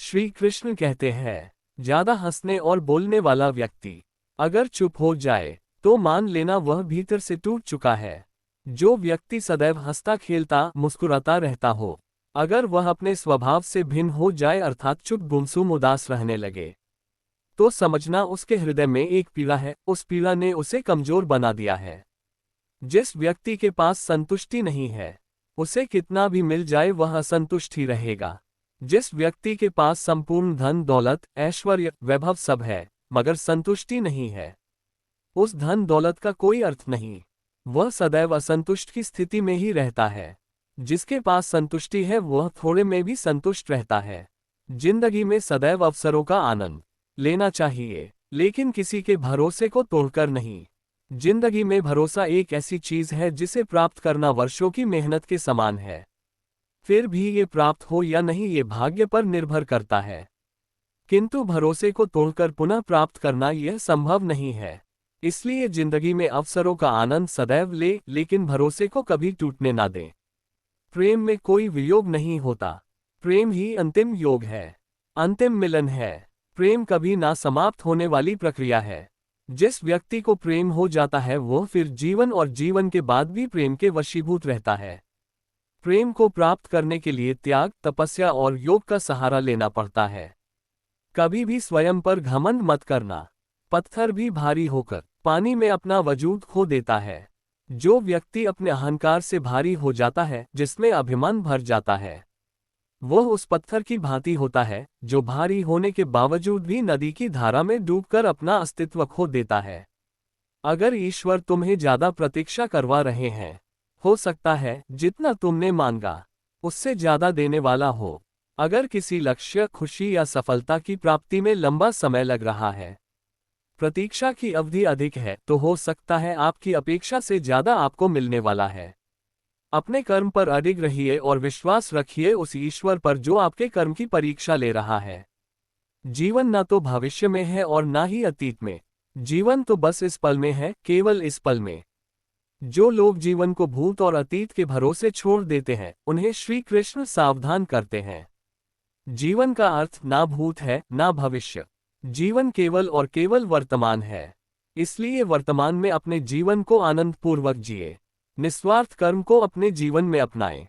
श्री कृष्ण कहते हैं, ज्यादा हंसने और बोलने वाला व्यक्ति अगर चुप हो जाए तो मान लेना वह भीतर से टूट चुका है। जो व्यक्ति सदैव हंसता खेलता मुस्कुराता रहता हो, अगर वह अपने स्वभाव से भिन्न हो जाए अर्थात चुप गुमसुम उदास रहने लगे, तो समझना उसके हृदय में एक पीड़ा है, उस पीड़ा ने उसे कमजोर बना दिया है। जिस व्यक्ति के पास संतुष्टि नहीं है, उसे कितना भी मिल जाए वह असंतुष्ट ही रहेगा। जिस व्यक्ति के पास संपूर्ण धन दौलत ऐश्वर्य वैभव सब है, मगर संतुष्टि नहीं है, उस धन दौलत का कोई अर्थ नहीं, वह सदैव असंतुष्ट की स्थिति में ही रहता है। जिसके पास संतुष्टि है वह थोड़े में भी संतुष्ट रहता है। जिंदगी में सदैव अवसरों का आनंद लेना चाहिए, लेकिन किसी के भरोसे को तोड़कर नहीं। जिंदगी में भरोसा एक ऐसी चीज है जिसे प्राप्त करना वर्षों की मेहनत के समान है। फिर भी ये प्राप्त हो या नहीं ये भाग्य पर निर्भर करता है, किंतु भरोसे को तोड़कर पुनः प्राप्त करना यह संभव नहीं है। इसलिए जिंदगी में अवसरों का आनंद सदैव ले, लेकिन भरोसे को कभी टूटने ना दें। प्रेम में कोई वियोग नहीं होता, प्रेम ही अंतिम योग है, अंतिम मिलन है। प्रेम कभी ना समाप्त होने वाली प्रक्रिया है। जिस व्यक्ति को प्रेम हो जाता है वह फिर जीवन और जीवन के बाद भी प्रेम के वशीभूत रहता है। प्रेम को प्राप्त करने के लिए त्याग, तपस्या और योग का सहारा लेना पड़ता है। कभी भी स्वयं पर घमंड मत करना। पत्थर भी भारी होकर पानी में अपना वजूद खो देता है। जो व्यक्ति अपने अहंकार से भारी हो जाता है, जिसमें अभिमान भर जाता है, वह उस पत्थर की भांति होता है जो भारी होने के बावजूद भी नदी की धारा में डूबकर अपना अस्तित्व खो देता है। अगर ईश्वर तुम्हें ज्यादा प्रतीक्षा करवा रहे हैं, हो सकता है जितना तुमने मांगा उससे ज्यादा देने वाला हो। अगर किसी लक्ष्य, खुशी या सफलता की प्राप्ति में लंबा समय लग रहा है, प्रतीक्षा की अवधि अधिक है, तो हो सकता है आपकी अपेक्षा से ज्यादा आपको मिलने वाला है। अपने कर्म पर अडिग रहिए और विश्वास रखिए उस ईश्वर पर जो आपके कर्म की परीक्षा ले रहा है। जीवन ना तो भविष्य में है और ना ही अतीत में, जीवन तो बस इस पल में है, केवल इस पल में। जो लोग जीवन को भूत और अतीत के भरोसे छोड़ देते हैं, उन्हें श्री कृष्ण सावधान करते हैं। जीवन का अर्थ ना भूत है ना भविष्य, जीवन केवल और केवल वर्तमान है। इसलिए वर्तमान में अपने जीवन को आनंदपूर्वक जिए, निस्वार्थ कर्म को अपने जीवन में अपनाएं।